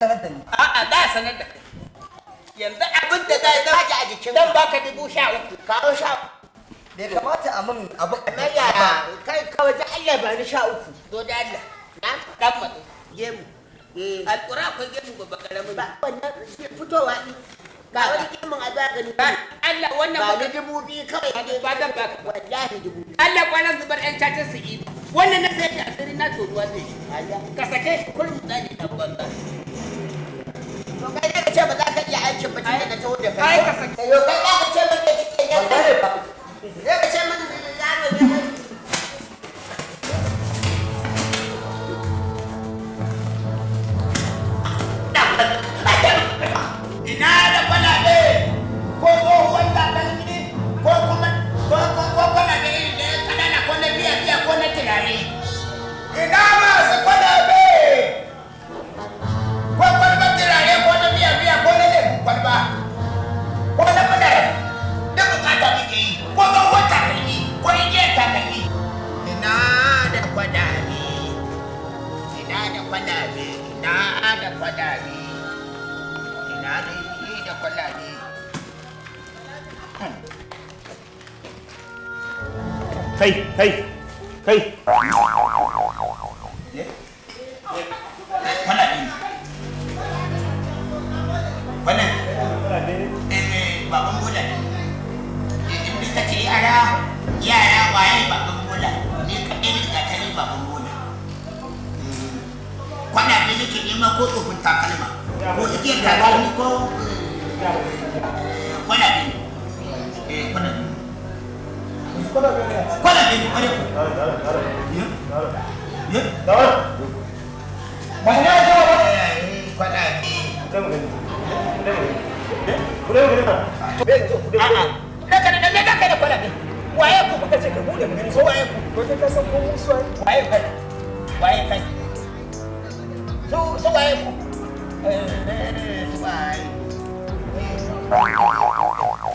A'a da sanar da kai. Yanzu abin da zai zama a jikin dan baka 13,000. Kawo sha. Bai kamata a min abu na yaya kai kawai da Allah ba ni 13. Do da Allah. Na dan matsu. Gemu. Alƙura akwai gemu babba karamin. Ba wannan fitowa ni. Ga wani gemun a zagani. Allah wannan ba ni 2,000 kawai. Ba dan baka. Wallahi 2,000. Allah kwanan zubar ƴan cacin su yi. Wannan na sai da asiri na toruwa zai shi. Ka sake kullum zani dan banza. To kai ne ka ce ba za ka iya aikin ba tun da na taho da kai. Ai ka sake. Yo kai ka ce ba ke cikin yanka. Zai ka ce mana da yaro ne. Ina da kwalabe ko tsohuwar takalmi ko kuma kwalabe irin da ya kanana ko na biya ko na tunani. Ina masu kwalabe ko kwalbar turare ko na biya ko na lemun kwalba ko na madara da bukata muke yi ko tsohuwar takalmi ko igiyar takalmi. Ina da kwalabe ina da kwalabe ina da kwalabe ina da kwalabe. Kai. Wannan baban bola ne. Inda ka ce yara waye baban bola ne kaɗai ne ka tare baban bola. Kwana da nake nema ko tsofin takalma ko igiyar takalmi ko kwana da ne. Kwana da ne.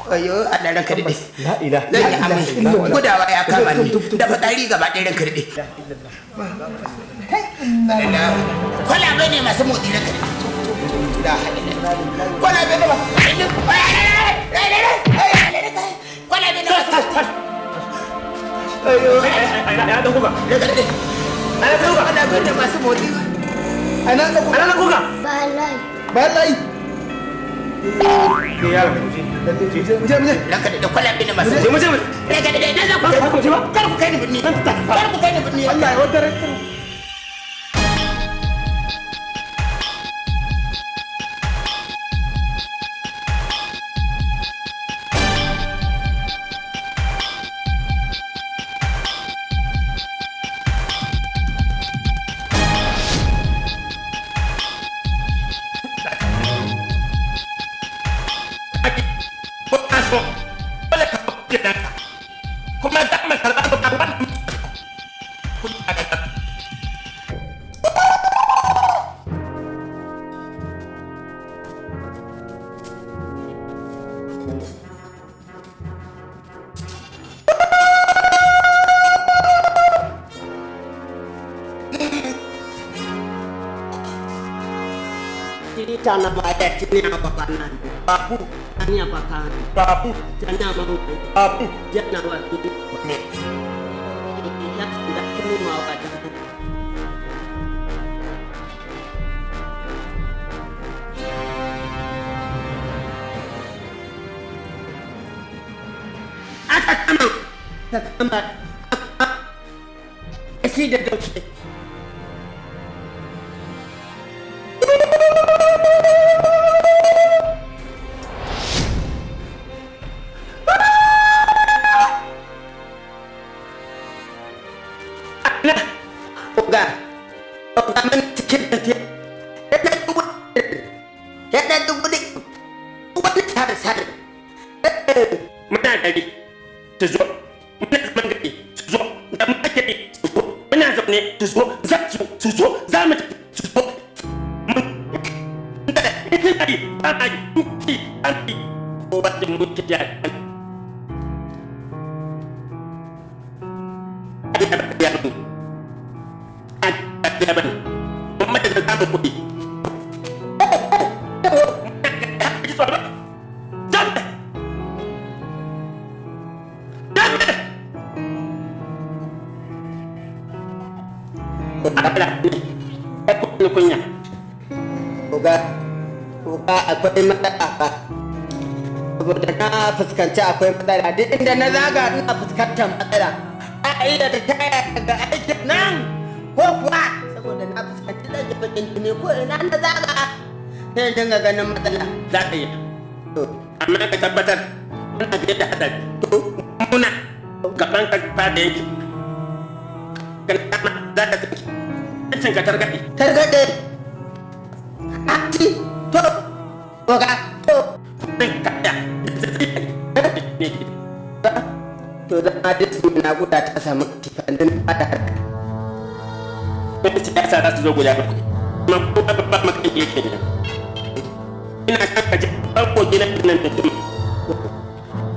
Ayo, ada ranka daɗe. La ilaha Zan yi amai. Gudawa ya kama ni. Da fitsari gaba ɗaya ranka daɗe. Kwalabe ne masu motsi ranka daɗe. Kwalabe ne masu motsi. Kwalabe ne masu motsi. Ayo. Ana dan kuka. Ranka daɗe. Ana dan kuka. Kwalabe ne masu motsi. Ana dan kuka. Balai. Ke yaro. Muje. Ranka daɗe kwalabe ne masu motsi. Muje. Ranka daɗe na za ku kai. Kar ku kai ni birni. Kar ku kai ni birni. Allah ya wadare. Kuma ta mai karɓa da ban. Cerita nama ada sini apa kanan? Babu, Ini apa kanan? babu, Jangan mau. babu. Jangan waktu. Ne. Ya sudah ini mau ada. Atas kamar. Atas kamar. Isi da dauke. Oga mana cikin tafiya. Ya dan dubu ne. Wani sare. Muna gari su zo, muna zaman gari su zo, da muka gari su zo, muna zaune su zo, za mu tafi su zo. Mun da ita gari ba a yi, kuki an yi, ko ba da muke jari. Mamma da ta kuɗi. Kunya. Oga akwai matsala ba. Saboda na fuskanci akwai matsala. Duk inda na zaga ina fuskantar matsala. A iya da taya daga aikin nan ko kuwa saboda na fuskanci zan ji bakin jini ko ina na zaga sai dinga ganin matsala. Za ka yi. Amma ka tabbatar muna fiye da hadari. Muna gaban ka fada yanki. Kan kama za ka tsinki. Yancin ka targaɗe. Targaɗe. Ati to. Oga to. Ɗin kaɗa. To da ma duk na guda ta samu tifanin fada harka. Wani siyasa za su zo guda bakwai. Kuma kuma babban makan yake nan. Ina son ka ji farko gina nan da tuma.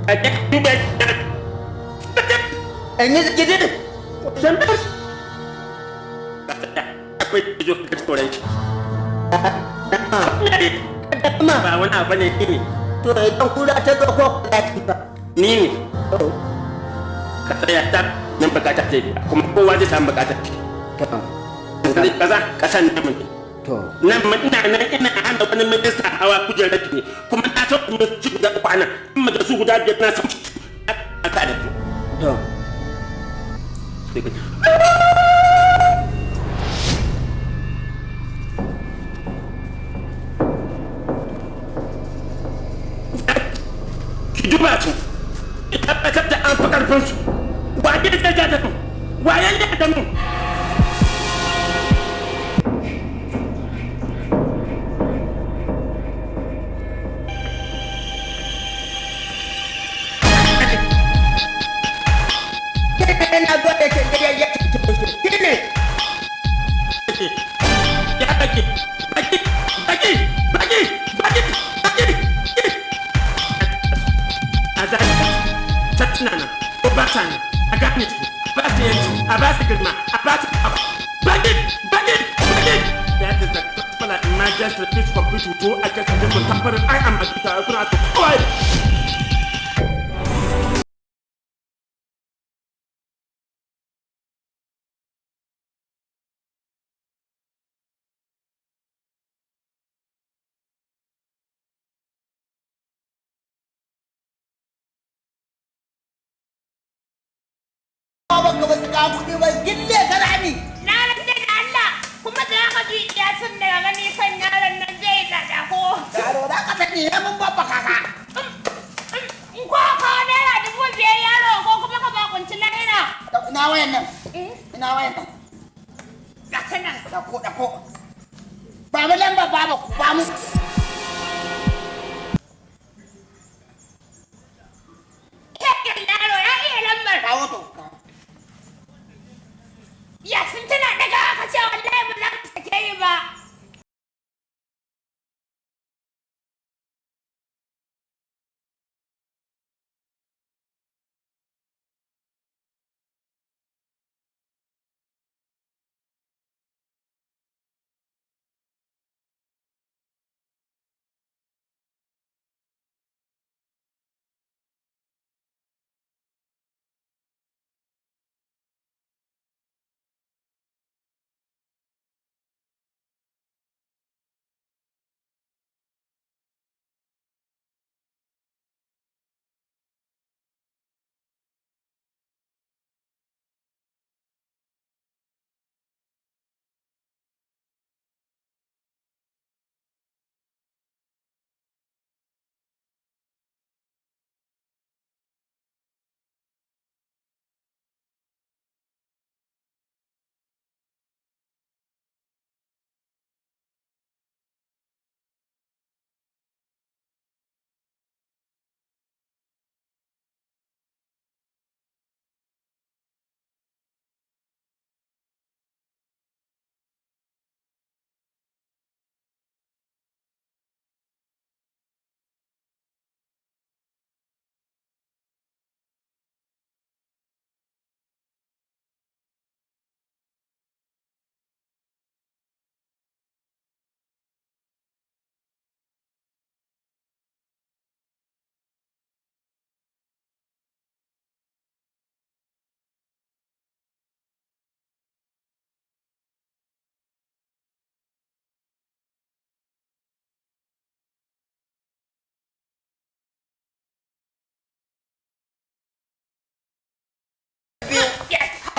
A ji duba nan. An yi gidan. Zambar. Ka tsaya. Akwai jizo ka tsoron shi. Ba wani abu ne ni ne. To idan kura ta zo ko kula ci ba. Ni ne. Ka tsaya ta nan bukatar zai biya. Kuma kowa zai samu bukatar. Kaza kasan namu ne. To. Nan ina hana wani minista hawa kujerar ne. Kuma na so in ci guda kwana. In da su guda biyar na san a ka da ku. To. Ki duba su. Ki tabbatar da an fi karfin su. Waye zai ja da mu? Waye ya da mu? Ina zo da ke gaya ya ci ne. Ya baki. mutane a gane su ba su yanci a ba su girma a ba su abu bagid that is the gospel of emergency peace for people to against the contemporary I am a guitar to quiet. Baka wasu kabuɗe ba gille ka rami. Na rantse da Allah kuma da haka ji ya san da gani kan yaron nan zai tsada ko. Yaro da ka sani ya mun babba kaka. In ko ka naira 5,000 yaro ko kuma ka ba kunci naira. Ina wayan nan. Ina wayan nan. Ga sanan. Dako. Ba mu lamba ba mu. Kekin yaro ya iya lambar. Kawo to. Ya sun tana daga aka ce wallahi ba za ka sake yi ba.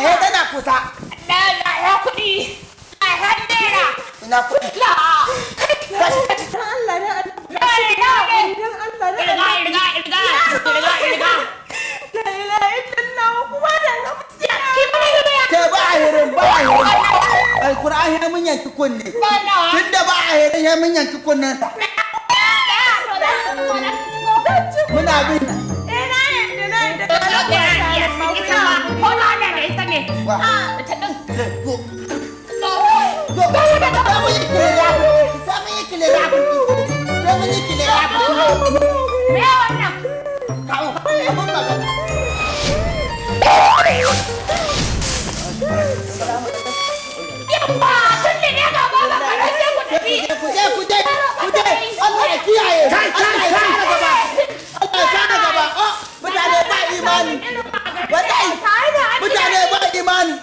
Tana kusa. Ya kuɗi. Har naira. Ina kuɗi. La. Dan Allah ne. La ilaha Dan Allah ne. Irga. La ilaha illallah kuma da gaskiya. Ke ba a hirin. Alkur'an ya mun yanki kunne. Tunda ba a hirin ya mun yanki kunnen sa. Muna bin. Mutane ba imani.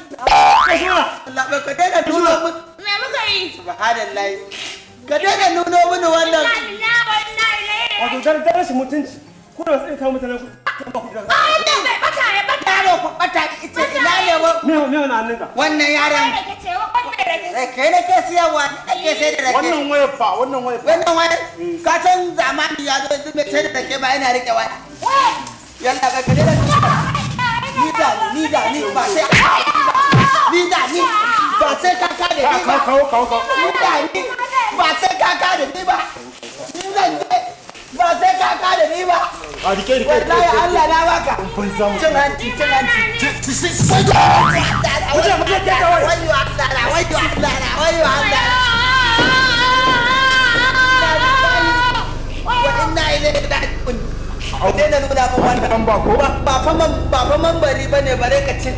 Allah ka daina nuno mun. Me muka yi? Subhanallahi. Ka daina nuno mun wannan. Wato dan rashin mutunci. Kuna sai kawo mutanen ku. Yaro ku bata ita ina ne wa. Me wannan hannunka? Wannan yaron. Kai ne ke siyarwa, ke sai da rake. Wannan wayar fa. Wannan wayar. Ka san zamani ya zo duk mai sai da rake ba yana rike waya. Yalla ka daina ni ba sai ba sai ka ka da ni ba. Kawo. Ni ba sai ka ka da ni ba. Ni zan je ba sai ka ka da ni ba. A rike. Wallahi Allah na baka. Cin hanci. Wayo Allah. Wa inna ilaihi raji'un. Ku daina nuna min wannan. Ba fa mambari bane bare ka ci.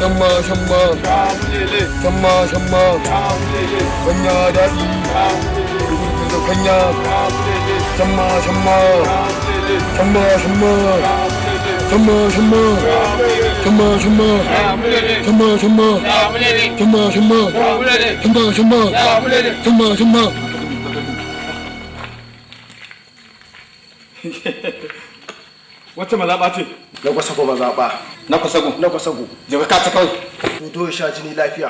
Shamma Kanya daɗi da kanya Shamma Wacce mazaɓa ce? Na kwasago mazaɓa. Na kwasago. Jaba ka ta kawai. Dodo sha jini lafiya.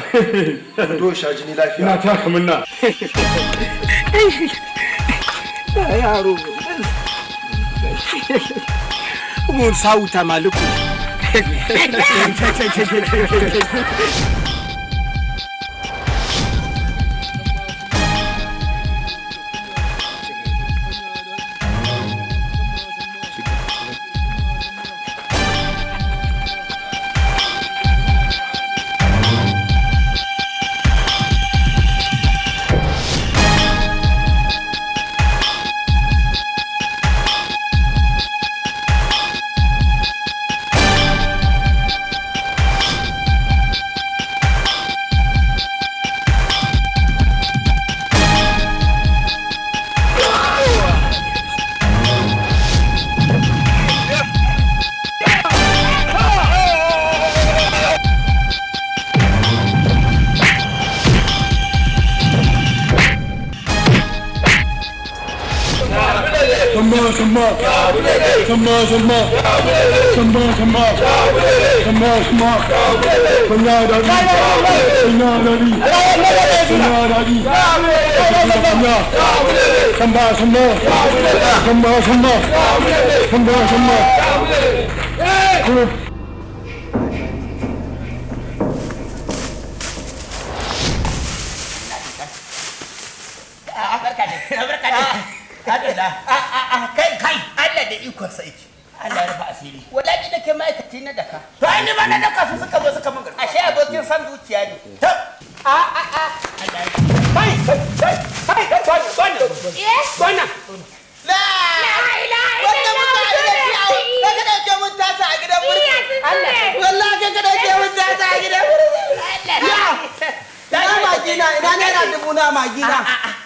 Ina ta kamun na. Yaro. Mun sauta maluku. Kai Allah da ikon sa yake. Allah ya rufa asiri. Wallahi da ke ma'aikaci na daka. To ai ni ma na daka su suka zo suka mun garba. Ashe abokin san zuciya ne. Wannan. La wannan mutane da ciyawo. Kaga da ke mun tasa a gidan burki. Allah. Wallahi kaga da ke mun tasa a gidan burki. Allah. Ina magina, ina naira 1000 na magina.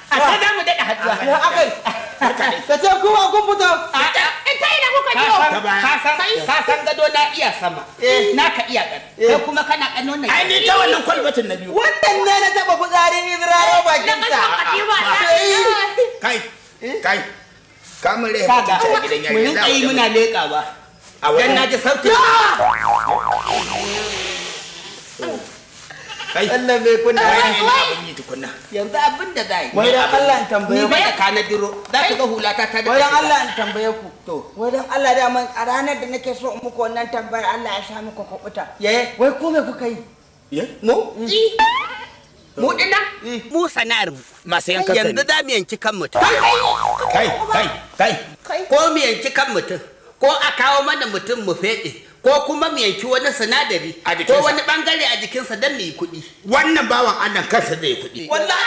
A sai za mu daɗa haɗuwa. Ya akai. Ka ce kuma kun fito. Ita ina kuka jiyo. Ka san gado na iya sama. Na ka iya ƙasa. Kai kuma kana ƙanon nan. Ai ni ta wannan kwalbatin na biyu. Wannan ne na taɓa fitsarin Izraro bakin sa. Kai. Kamun rai Kaga mu rinka yi muna leƙawa. Dan na ji sautin. Allah bai kunna yanzu abin da za yi. Wai dan Allah in tambaye Ni ku. ba da kana diro. Za ka ga hulata ta da. Wai dan Allah in tambaye ku. To. Wai dan Allah da man a ranar da nake so in muku wannan tambayar Allah ya sha muku kubuta. Ye. Wai ko me kuka yi? Mu? Mu dinnan? Mu sana'ar mu. Masu yankan Yanzu za mu yanki kan mutum. Kai. Ko mu yanki kan mutum. Ko a kawo mana mutum mu feɗe. Ko kuma mu yanki wani sinadari. Ko wani bangare a jikinsa don mu yi kuɗi. Wannan bawan Allah kansa zai kuɗi. Wallahi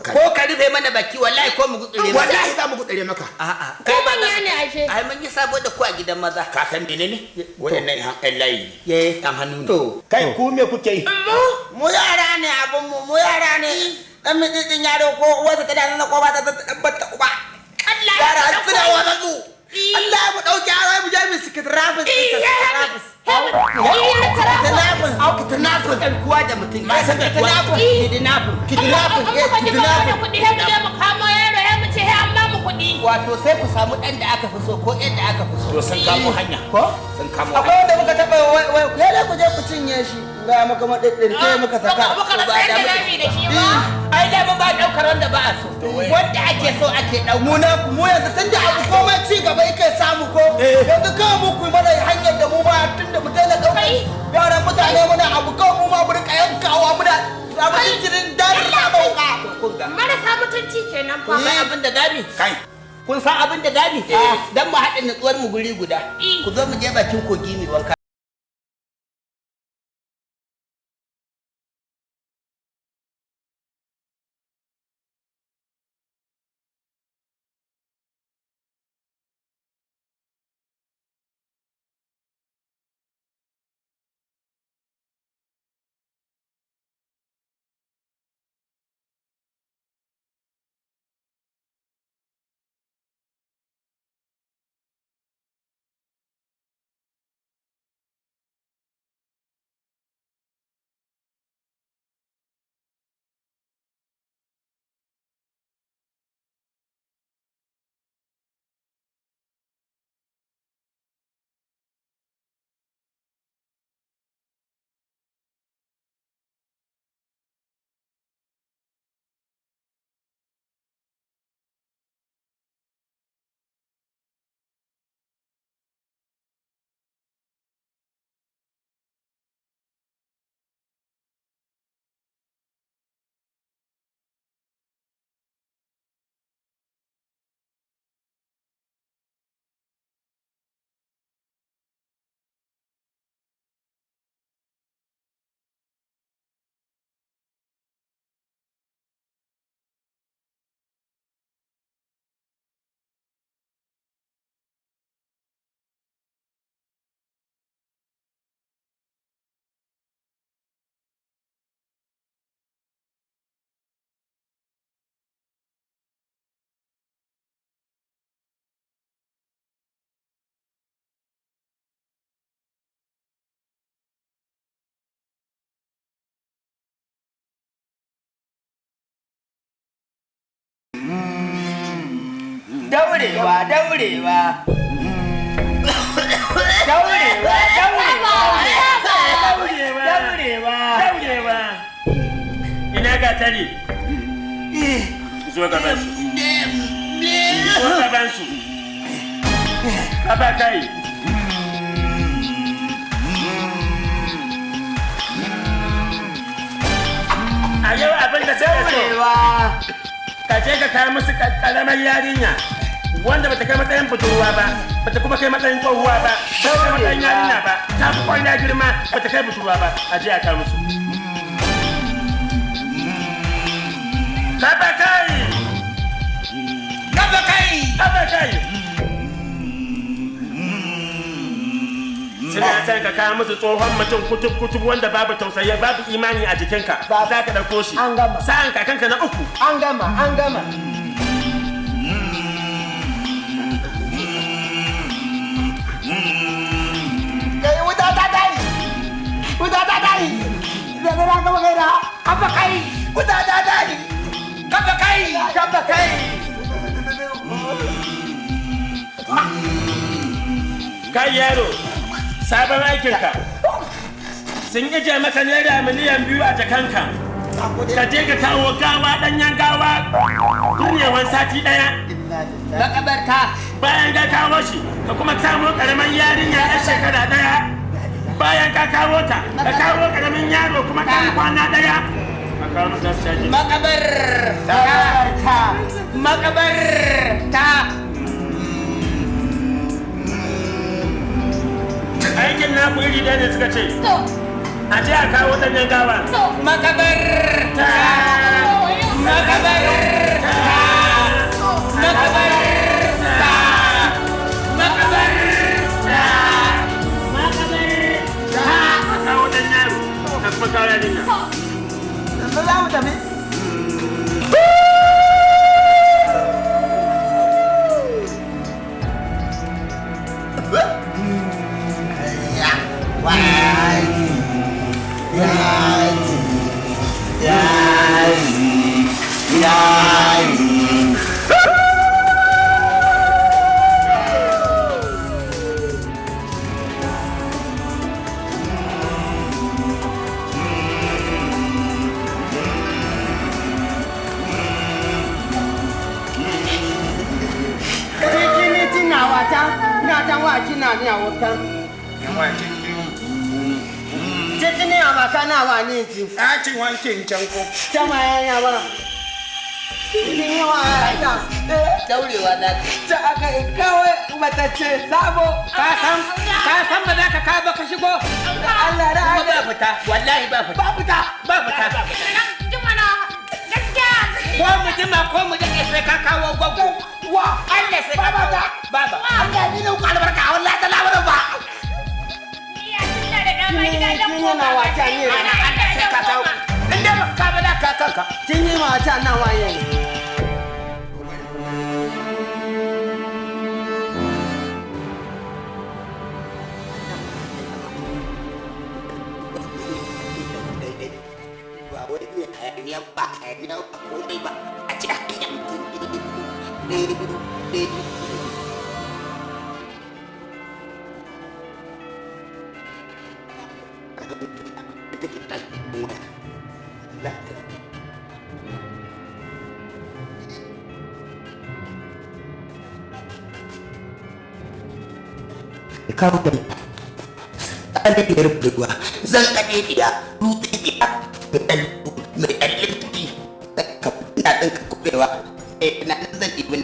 ko ka rufe mana baki wallahi ko mu gutsure maka. Wallahi za mu gutsure maka. A'a. Ko manya ne ashe. Ai mun yi sabo da ku a gidan maza. Ka san menene? Waɗannan ƴan layi. Ye. Ɗan hannu ne. To. Kai ku me kuke yi? Mu yara ne abin mu yara ne. Dan mijin yaro ko wata tana na ko ba ta tabbata uba. Allah Yara an tsira wa nazu. Allah mu dauki arai mu je mu sikitrafis. Kitinafin ɗan kuwa da mutum. Ya san kitinafin. Kuɗi mu je mu kamo yaro ya mu ce an ba mu kuɗi. wato sai ku samu ɗan da aka fi so ko ɗan da aka fi so. To sun kamo hanya. Ko? Sun kamo akwai hanya. wanda muka taɓa wai ku je ku cinye shi ga maka maɗaɗɗirke muka saka. Muka rasa yadda zamu yi da shi ba. Ai da ba ɗaukar wanda ba a so. Wanda ake so ake ɗauka. Mu yanzu tun da abu komai ci gaba yake samu ko yanzu kawai mu ku mana hanyar da mu ma tun da mu daina ɗaukar yaran mutane muna abu kawai mu ma mu rika yankawa muna abin jirin dare na bauka. Marasa mutunci kenan fa. Kun san abin da gami? Kai. Kun san abin da gami? Dan mu haɗa natsuwar mu guri guda. Ku zo mu je bakin kogi mu wanka. Daurewa. Ina ga tare. Zo gaban su. Zo gaban su. Aba kai. A yau abin da suka so. Ka je ka kawo musu karamar yarinya wanda bata kai matsayin budurwa ba, bata kuma kai matsayin tsohuwa ba, bata kai matsayin yarinya ba, ta fi kwanya girma bata kai budurwa ba, a je a kawo musu. Kaba kai! Kaba kai! Kaba kai! Suna san ka kawo musu tsohon mutum kutub wanda babu tausayi babu imani a jikinka. Za ka ɗauko shi. An gama. Sa'an kakanka na uku. An gama. Kai wuta ta dai. Daga na gama gaira. Kafa kai. Wuta ta dai. Kafa kai. Kai yaro, sabon aikinka. Sun ije maka naira miliyan 2 a jakanka. Ka je ka kawo gawa ɗanyen gawa dunyawan sati ɗaya. Makabarta. Bayan ka kawo shi, ka kuma samo ƙaramin yarinya 'yar shekara ɗaya. Bayan ka kawo ta, ka kawo ƙaramin yaro kuma ɗan kwana ɗaya. Ka kawo masa caji. Makabarta. Aikin naku iri ɗaya ne suka ce. A je a kawo ɗanyen gawa. Makabarta. Kawo ɗan yaro, ka kuma kawo yarinya. Yanzu za mu tafi. ni a wotan Titini a makana wa ni ti a ci wankin can ko Chama ya ba Titini wa ta daurewa za ta aka kawai matace sabo ka san ba za ka kawo ba ka shigo Allah da kuma ba fita wallahi ba fita ba fita ko mu jima ko mu dake sai ka kawo gwaggo wa Allah sai ka kawo baba Allah ni ne ku albarka wallahi ta labarin ba na wata ne Allah sai ka kawo inda ba ka ba da ka kanka kin yi mata na waye kawo da tsaliyar budurwa zan kade diya dutse diya mai ɗallin tuki ka na ɗinka kuɓewa na nan zan ibin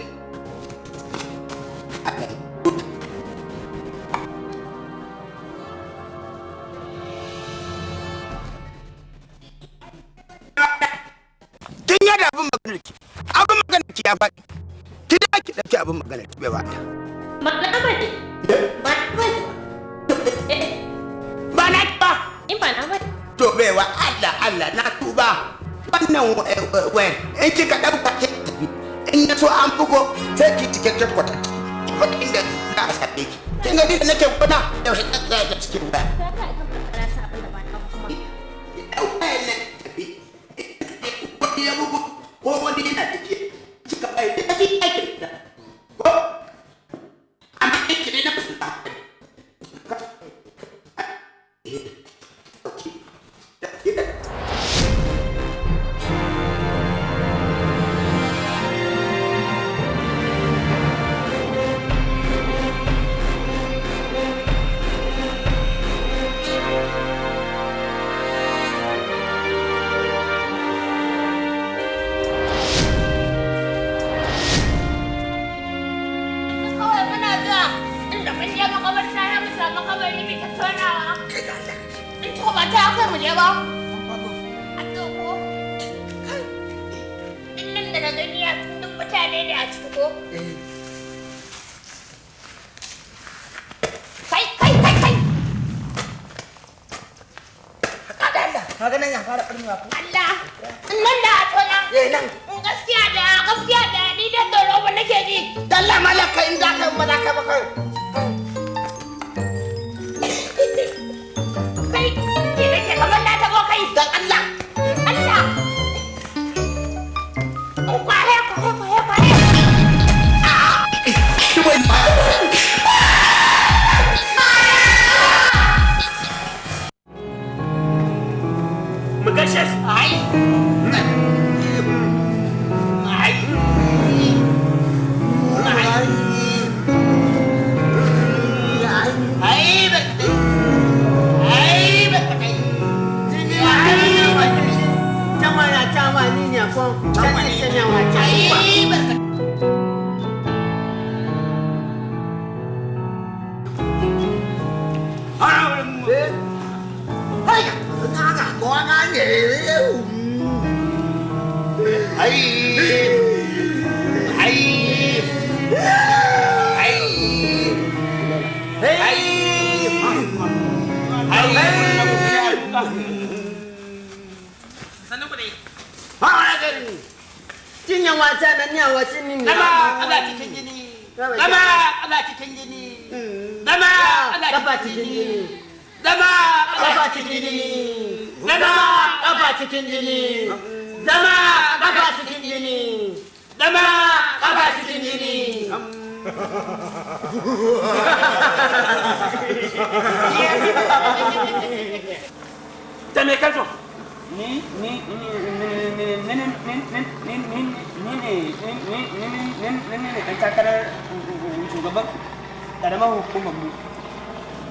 kin yada abin maganar ki ya faɗi ki da ki ɗauki abin maganar ki bai ba ba na ba in ba na ba to baiwa Allah na tuba wannan wayan in kika ɗauka ki tafi in ya so an bugo sai ki cikakken kwata inda za a sabe ki kin ga da nake kuna yaushe ta tsaya da cikin waya wayan nan tafi wani ya bugu ko wani yana tafiye kika bai da ki aikin da ko amma aiki ne na fuskanta kaga nan ya fara ƙarni ku Allah nan da a tona nan gaskiya da ni da tsoro ba nake ji dalla malaka in zaka ba za ka ba kai ke nake kamar na tabo kai dan Allah kwaye Mugashes. Ai.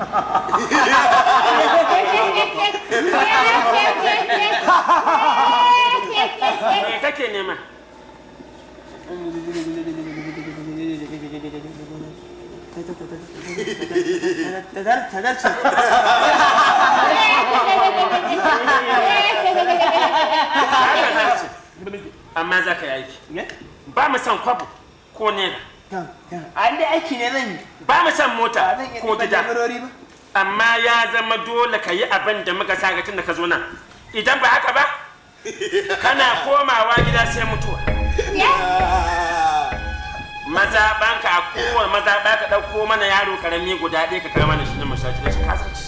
Me kake nema? Amma za ka yi aiki. Ba mu san kwabo ko nera. An da aiki ne zan yi. Ba mu san mota ko gida. Amma ya zama dole ka yi abin da muka sa tun da ka zo nan. Idan ba haka ba, kana komawa gida sai mutuwa. Maza banka a kowane maza ba ka ɗauko mana yaro karami guda ɗaya ka kai mana shi na mashaci na shi kasarci.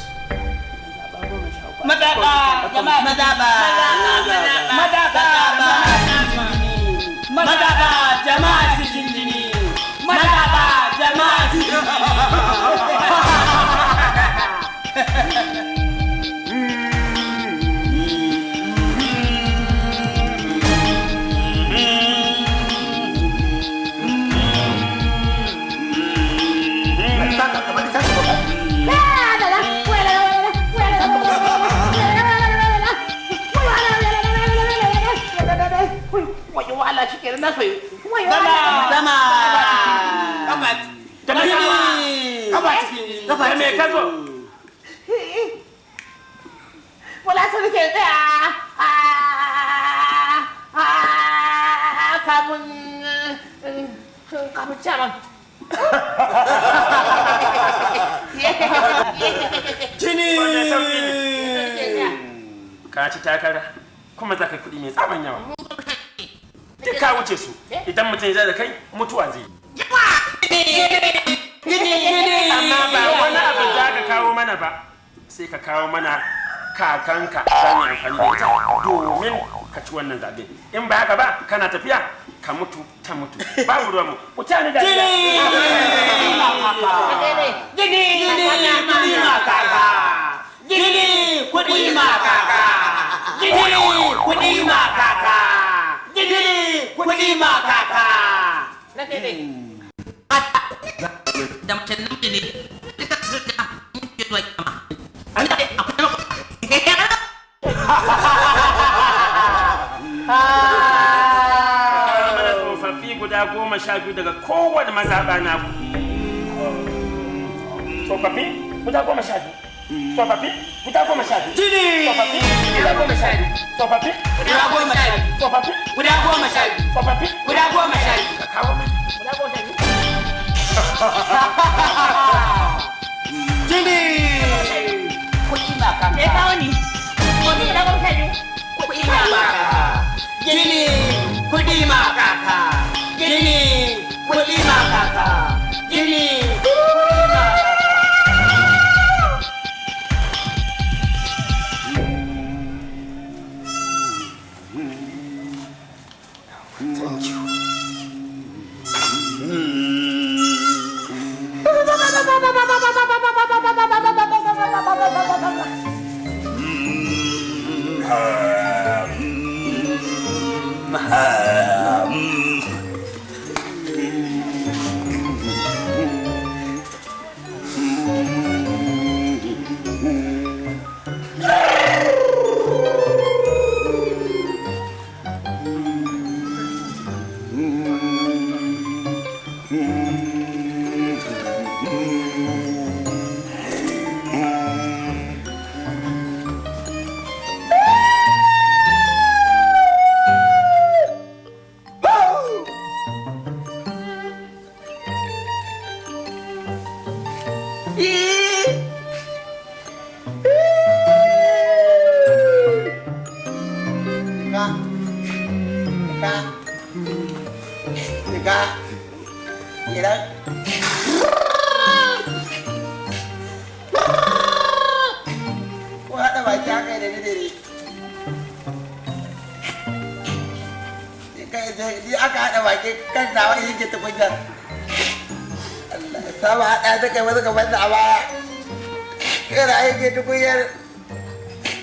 Madaba jama'a madaba jama'a cikin jini madaba jama'a cikin Allah shi kenan na soyi. Zama. Kafa me ka zo? Wala sun ke tsaya. Kamun caman. Jini. Ka ci takara kuma za ka kuɗi mai tsaban yawa. Duk ka wuce su idan mutum ya da kai mutuwa zai yi. Amma ba wani abu za ka kawo mana ba sai ka kawo mana kakanka za mu amfani da ita domin ka ci wannan zaɓe. In ba haka ba kana tafiya ka mutu ta mutu babu ruwanmu mutane da Jini kuɗi ma kaka. Jini kuɗi ma kaka. Jini kuɗi ma kaka. Jini kuɗi ma kaka. Da mace namiji ne duka su da muke zuwa kama. Allah dai akwai mana tsofaffi guda 12 daga kowane mazaɓa na ku. Tsofaffi guda 12. Tsofaffi guda 12. Jini Tsofaffi guda 12. Tsofaffi guda 12. tsofaffi Guda 12. tsofaffi Guda 12. ka kawo mana. Jini kuɗi ma kaka. Me kawo ni? Kuɗi da goma sha biyu. Kuɗi ma kaka. Jini kuɗi ma kaka. Jini kuɗi ma kaka. Jini kuɗi ma kaka. Thank you. Sama haɗa ta kai wasu gaban da a baya. Kira aiki tukuyar.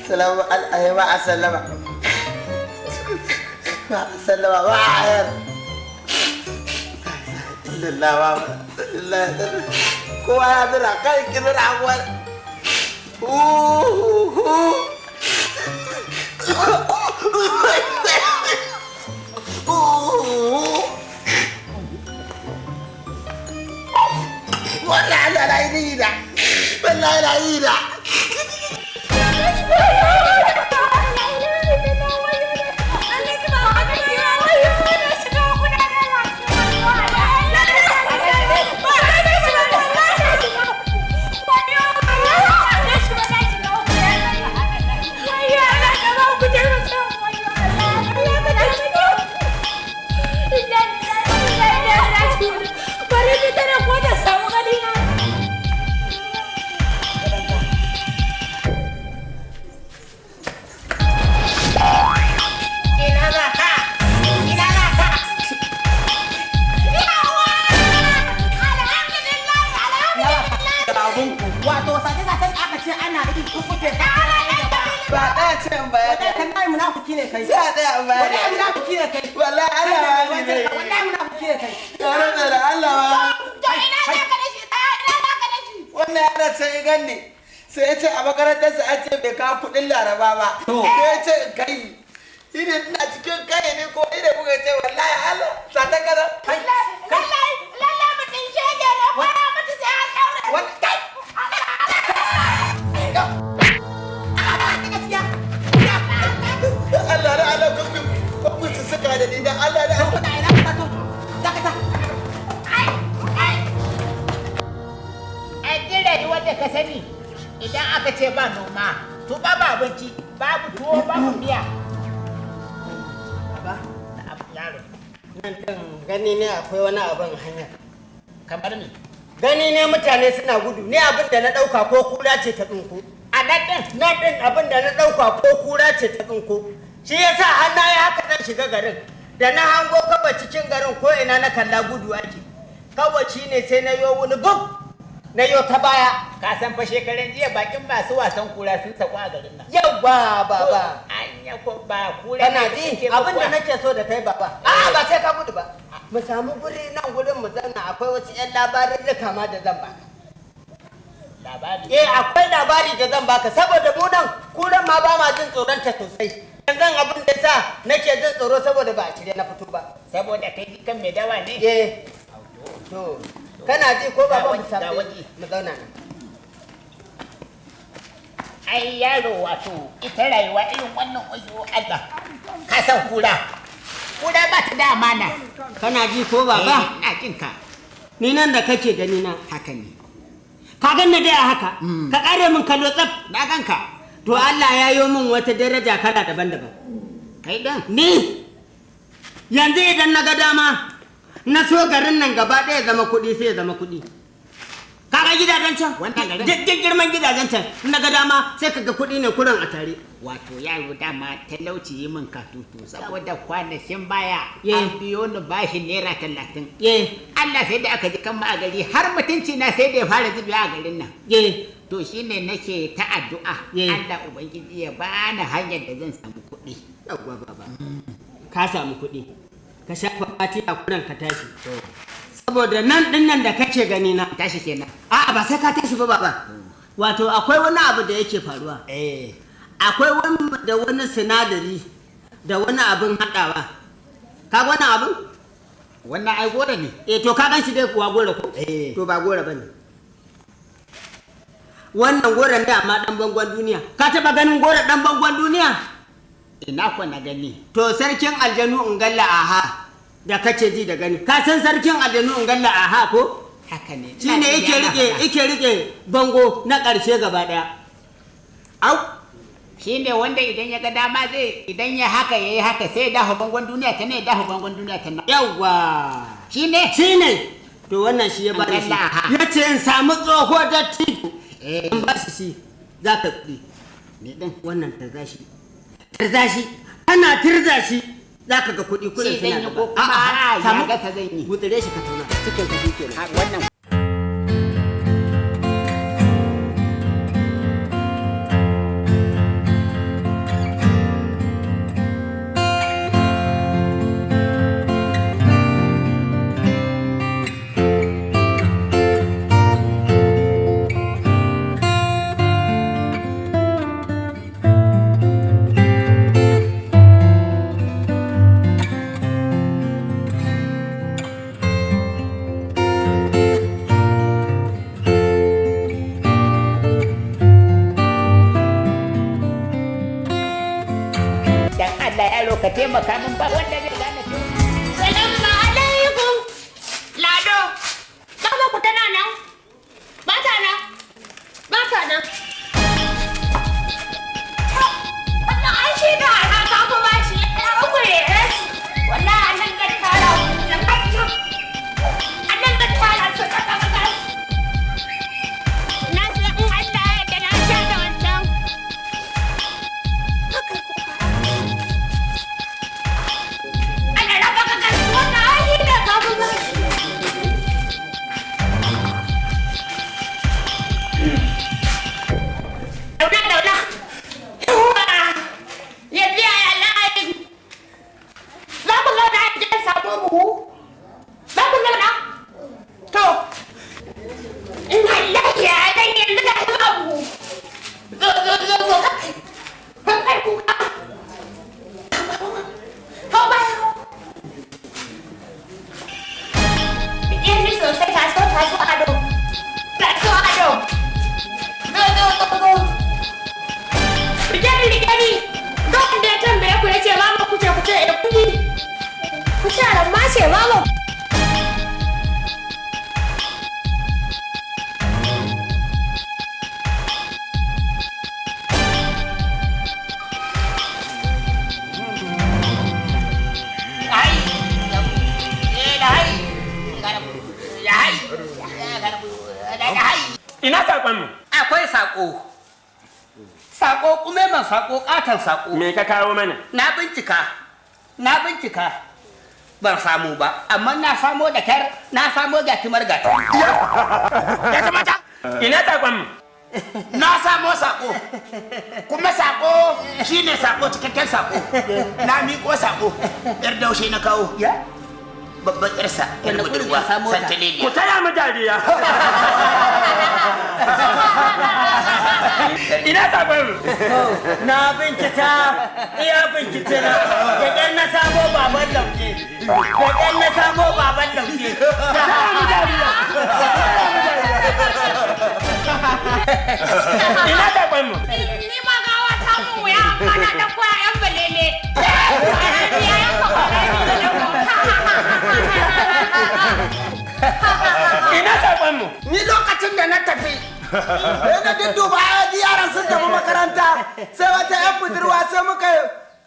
Salamu alaihi wa sallama. Sallama wa ayar. Illallah wa kowa ya zira kai kirar abuwar. Wallahi la ilaha wallahi la ilaha Wato sace-sacen aka ce ana yi kuke ba da can ba Wallahi kan nayi munafiki ne kai. sai da ba Wallahi munafiki ne kai. wallahi Allah ba ni Wallahi munafiki ne kai. tare da Allah ba To ina za ka da shi? Ina za ka da shi? wannan yana sai ya ganni sai ya ce a makarantarsa an ce bai kawo kuɗin laraba ba sai ya ce kai ina ina cikin kai ne ko ina kuka ce wallahi Allah sa ta kaza kai Lallai mutum shege ne ko ya mutu sai an daure. kai Allah da Allah ku su suka da ni dan Allah da Allah Ai dire wanda ka sani idan aka ce ba noma to ba abinci babu tuwo babu miya. Ba, Yaro nan din gani ne akwai wani abin hanya. kamar ni. Gani ne mutane suna gudu, ne abin da na ɗauka ko kura ce ta tsinko. A nan ɗin Nan din abin da na ɗauka ko kura ce ta tsinko. Shi yasa har na yi haka zan shiga garin. Da na hango kaba cikin garin ko ina na kalla gudu ake. Kawai shi ne sai na yo wani gub. Na yo ta baya. ka san fa shekaran jiya bakin masu wasan kura sun saku a garin nan. Yawwa baba. Anya ko ba kura. Kana ji abin da nake so da kai baba. A'a ba sai ka gudu ba. Mu samu guri nan gurin mu zauna akwai wasu 'yan labarin da kama da zan baka. labari. Akwai labari da zan baka saboda mu nan kuran ma ba ma jin tsoron ta sosai. Yanzu abin da sa nake jin tsoro saboda ba a shirye na fito ba. Saboda kai kan mai dawa ne. To kana ji ko baba mu Ga samu waje. mu zauna nan. Ai yaro wato ita rayuwa irin wannan wayo Allah. Ka san kura. Kura ba ta da amana. Kana ji ko baba? Ina jin ka. Ni nan da kake gani na. Haka ne. Ka ganna dai a haka. Ka kare min kallo tsaf. Na ganka. To Allah ya yo min wata daraja kala daban-daban. Kai dan. Ni yanzu idan na ga dama na so garin nan gaba ɗaya zama kuɗi sai ya zama kuɗi. Kaga gidajen can? Wannan garin? Duk girman gidajen can na ga dama sai ka ga kuɗi ne kuran a tare. Wato yaro dama talauci yi min katutu saboda kwanakin baya Ye. an biyo ni bashin naira 30. Ye, Allah sai da aka ji kan ma a gari har mutunci na sai da ya fara zubewa a garin nan. ye, To shine nake ta addu'a Ye. Allah ubangiji ya bani hanyar da zan samu kuɗi. yawwa baba. Ka samu kuɗi. Ka shafa fati a kuran ka tashi. Saboda nan ɗin nan da kake gani na. Tashi kenan. A'a ba sai ka tashi ba baba. Wato akwai wani abu da yake faruwa. Akwai wani sinadari da wani abin haɗawa. Ka wani abin? Wannan ai gora ne. To ka gan shi dai kuwa gora ko? To ba gora bane. Wannan goran da amma dan bangon duniya. Ka taba ganin gora dan bangon duniya? Ina ko na gani. To sarkin aljanu Ungalla aha da kace ji da gani. Ka san sarkin aljanu Ungalla aha ko? Haka ne. Shine yake rike bango na ƙarshe gaba daya. Au Shine wanda idan ya ga dama zai idan ya haka yayi haka sai ya dafa bangon duniya ta ne ya dafa bangon duniya ta nan. yawwa. Shine. To wannan shi ya bani shi. Ungalla aha. Ya ce in samu tsoho da tito. Eh. In ba shi za ka kuɗi. Ni din. Wannan tarzashi kana tirza shi za ka ga kuɗi kuɗin Shi zan suna yi gaba. ko kuma ya gasa zan yi. gutsire shi ka tauna cikin ka shi kenan. Wannan taimaka min ba wanda zai gane ce. Salamu alaikum. Lado. Baba ku tana nan? Ba ta nan. Ba ta nan. Wannan ai shi da ana ka kuma shi ya ukure rashi. Wallahi anan ga tara da kacce. Anan ga tara su ta kaga. Na sai in Allah ya da na sha da wannan. Ana raba ka kan wannan ai da ka kuma. Dauna. Ya biya ya layi. Za ku zauna a gidan samu buhu? Za ku zauna? To, in Allah ya dan yanzu da kuma buhu. Zo. Kai kuka. Kau bayo. Ini sosai taso ado. Taso ado. Go. Rigari. Don da ya tambaye ku ya ce mama ku ce da kuɗi. Ku ce ran ma ce mama. Ina saƙon mu? Akwai saƙo. Saƙo kuma man saƙo ƙaton saƙo. Me ka kawo mana? Na bincika. Ban samu ba, amma na samo da kyar, na samo gatimar gata. Ya mata? Ina saƙon mu? Na samo sako kuma sako shine sako cikakken sako. Na miƙo sako yar daushe na kawo babban yarsa yar budurwa santaleliya. Ku taya mu dariya. Ina saƙon mu? Na bincika, iya bincike na. Da ƙyar na samo baban lauke. Ina saƙon mu? Ni ma gawa ta mu wuya amma na da koya yan balele. Ya yanka kwarai da Ina saƙon mu? Ni lokacin da na tafi, na dudduba yaran sun tafi makaranta, sai wata 'yan budurwa sai muka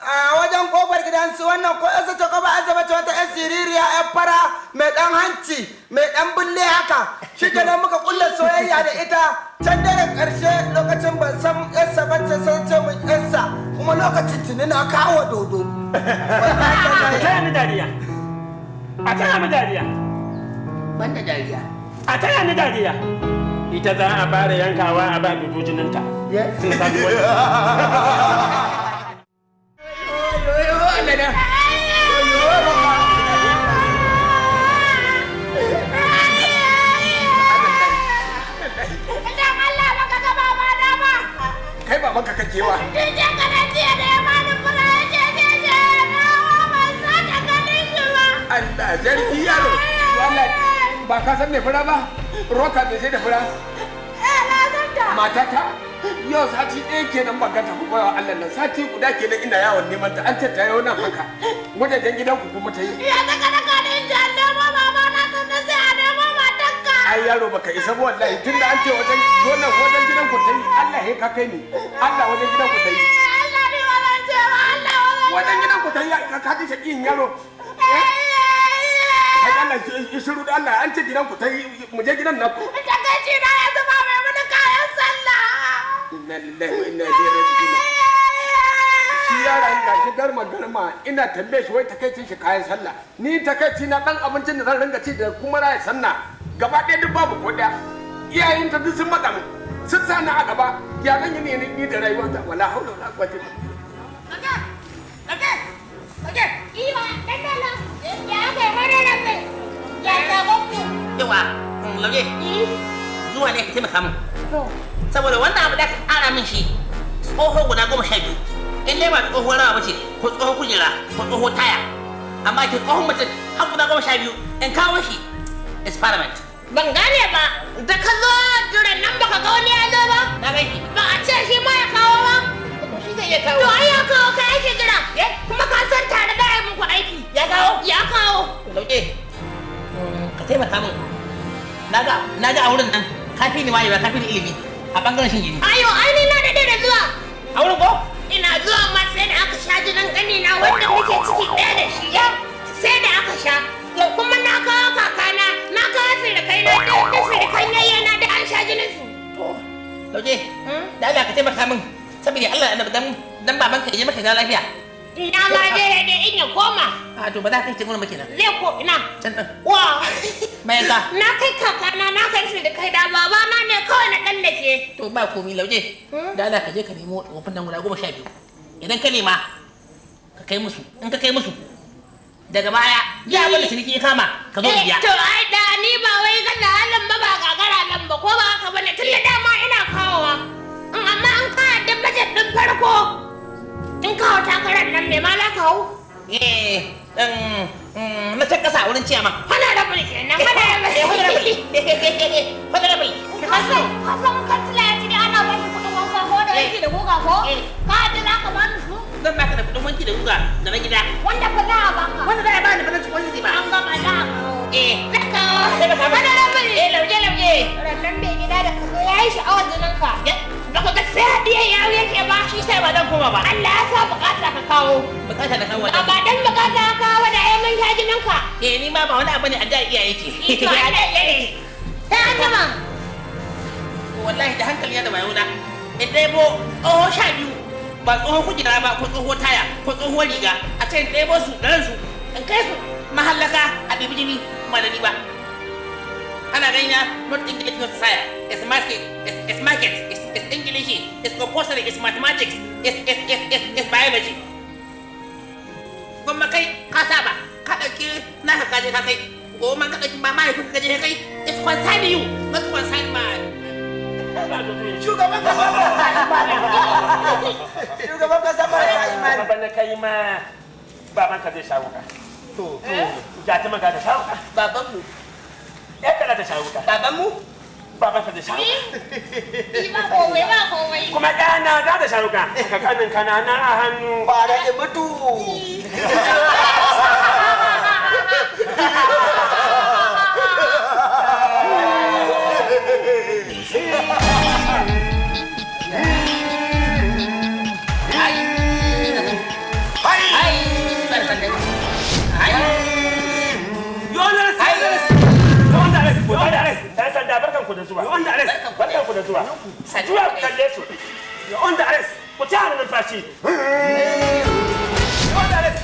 a wajen kofar gidansu wannan ko yasa ta koba azaba ta wata 'yan siririya 'yan fara mai dan hanci mai dan bulle haka shi kenan muka kulla soyayya da ita can daga karshe lokacin ban san yarsa ba ta san ce mun yarsa kuma lokacin tuni na kawo dodo. Taya ni dariya. A taya mu dariya. Banda dariya. A taya ni dariya. Ita za a fara yankawa a ba dubu jininta. Sun sami wani. Kai ba maka kakewa. Allah zargi yaro. Wallahi ba ka san me fura ba? Roka bai sai da fura. Matata yau sati ɗaya kenan ba gata ku bawa Allah nan sati guda kenan ina yawon neman ta an tattayo nan haka wajen gidan ku kuma ta yi. Ya daga daga ne jan nemo baba na tunda sai a nemo matanka. Ai yaro baka isa ba wallahi tunda an ce wajen gidan ku ta yi Allah ya ka kai ni Allah wajen gidan ku ta yi. Allah ne wannan cewa Allah Wajen gidan ku ta yi ka ji shaƙin yaro. Ai Allah ya shiru da Allah an ce gidan ku ta yi mu je gidan naku. Takaici na ya zuba mai mini kayan sallah. Inna lillahi wa inna ilaihi raji'un. Shi yaran ga shi garma ina tambaye shi wai takaicin shi kayan sallah. Ni takaici na dan abincin da zan ringa ci da kuma raya sanna. Gaba ɗaya duk babu ko ɗaya. Iyayen ta duk sun matsa mu. Sun sa na a gaba. Ya zan yi ni da rayuwa ta wala haula wala quwwata illa billah. Oke, iya, dandala. Ya kai mana nan. Ya sabon ku. Yawa, lauje. Zuwa ne ka taimaka min. Saboda wannan abu da ka ƙara min shi tsoho guda 12. In dai ba tsohuwar rawa bace ko tsohon kujera ko tsohon taya. Amma ke tsohon mutum har guda 12 in kawo shi experiment. Ban gane ba, da ka zo duran nan baka ga wani ya zo ba? Na gani. Ba a ce shi ma ya kawo ba? Shi zai iya kawo. To ai ya kawo ka yake jira. Kuma ka san ta naga a wurin nan kafi ni wayewa kafi ni ilimi a bangaren shin gini. Ayo, ai ni na daɗe da zuwa. A wurin ko? Ina zuwa ma sai da aka sha jinin ƙanina wanda muke ciki ɗaya da shi ya. Sai da aka sha. Kuma na kawo kakana, na kawo sirikai na da sirikai na yana da an sha jinin su. To, Lauje, da Allah ka taimaka min saboda Allah dan babanka ya je maka da lafiya. Ina ma je da in ya koma. A to ba za ka yi cikin maka nan. Zai ko ina. Can ɗin. Wa. Bayan ka. Na kai kakana na kai sirikai da babana ne kawai na ɗan da ke. To ba komi Lauje. Da Allah ka je ka nemo tsofin nan guda 12. Idan ka nema ka kai musu. In ka kai musu daga baya ya wanda ciniki ya kama ka zo biya. To ai da ni ba wai ganda halin ba gagara nan ba ko ba haka bane tun da dama ina kawowa. Amma an ka da budget din farko. In kawo takarar nan me ma za ka hau? Na can kasa wurin ciyama. Honorable kenan, honorable. Honorable. Kasan kansila ya ce dai ana ba shi kuɗin wanka ko da wanki da guga ko? Ka ji za ka ba ni su? Zan baka da kuɗin wanki da guga da na gida. Wanda ba za a baka. Wanda za a bani ba na cikin wani ba. An gama za a kawo. Zan kawo. Honorable. Lauje. Rannan mai gida da ka zo ya yi sha'awar jininka. Da ku ga sai hadiya ya yake ba shi sai ba dan koma ba. Allah ya sa bukata ka kawo. Bukata da kawo. Ba dan bukata ka kawo da ai mun sha jininka. Ni ma ba wani abu ne a da iyaye ce. To Allah ya yi. Ta annama. Wallahi da hankali ya da bayo na. In ɗebo tsoho 12 ba tsoho kujera ba ko tsoho taya ko tsoho riga a ce in ɗebo su da ransu in kai su mahallaka a ɗibi jini malami ba. Ana gani na not English not science. It's market, it's English, it's compulsory, it's mathematics, it's biology. Kuma kai ka saba ka ɗauki naka kaje ka kai goma ka ɗauki mamaye kuka kaje kai it's concern you not concern my. Shugaban kasa ba sa imani. Shugaban kasa ba sa imani. Baban na kai ma baban ka zai shawo ka. To, ya ta maka da shawo ka. Baban mu. Ya kana da shawo ka. Baban mu. Baban ka zai shawo ka. Ba komai. Kuma ɗana za ta shawo ka. Ka kanin kanana a hannu. Ba da mutu. Barkan ku da zuwa. Zuwa ku kalle su. You're under arrest. Ku ta hannun numfashi. You're under arrest.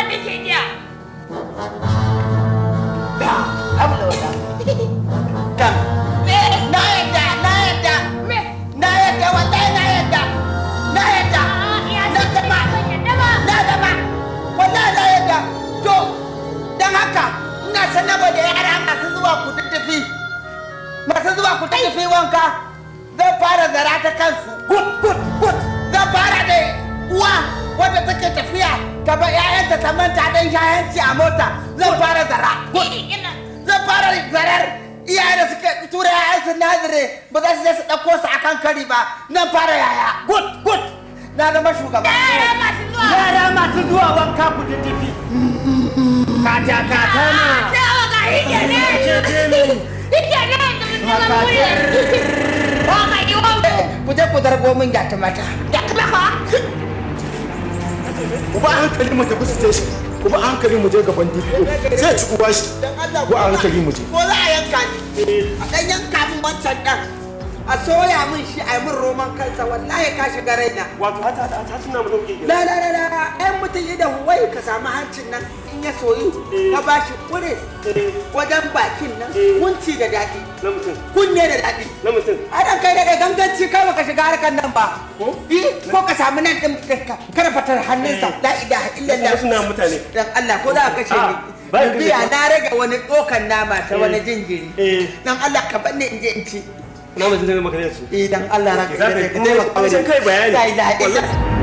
nake jiya. Da, habla wala. Kam. Na yadda. Me? Na yadda wallahi na yadda. Na yadda. Na gama. Na gama. Wallahi na yadda. To, dan haka ina sanarwa da yara masu zuwa kududdufi. Masu zuwa kududdufi wanka. Zan fara zara ta kansu. Good. Zan fara da uwa wadda take tafiya gaba 'ya'yanta ta manta dan shayanci a mota. Zan fara zara. Zan fara zarar iyaye da suka tura 'ya'yansu nazire ba za su je su ɗauko su akan kari ba. Zan fara yaya. Good. Na zama shugaba. Yara masu zuwa wanka kududdufi. Kata na. Ku je ku zargo min gata mata. Ku ba hankali mu tafi station. Ku ba hankali mu je gaban DPO. Sai ci uwa shi. Ku a hankali mu je. Ko za a yanka ni? A ɗan yanka min wancan ɗan. A soya min shi a yi min roman kansa wallahi ka shiga raina. Wato hata tuna mu dauke gida. La. Ɗan mutum idan wai ka samu hancin nan in ya soyu ka ba shi kure wajen bakin nan kunci da daɗi. Na mutum. Kunne da daɗi. Na mutum. A ɗan kai daga ganganci kai baka shiga harkar nan ba. Ko ka samu nan ɗin karfatar hannunsa. La ilaha illallah. Wasu na mutane. Dan Allah ko za ka kashe ni. Biya na rage wani tsokan nama ta wani jinjiri. Dan Allah ka banne in je in ci. Na mutum da maka ne su. Dan Allah raka Za ka yi kuma kai bayani. La ilaha illallah.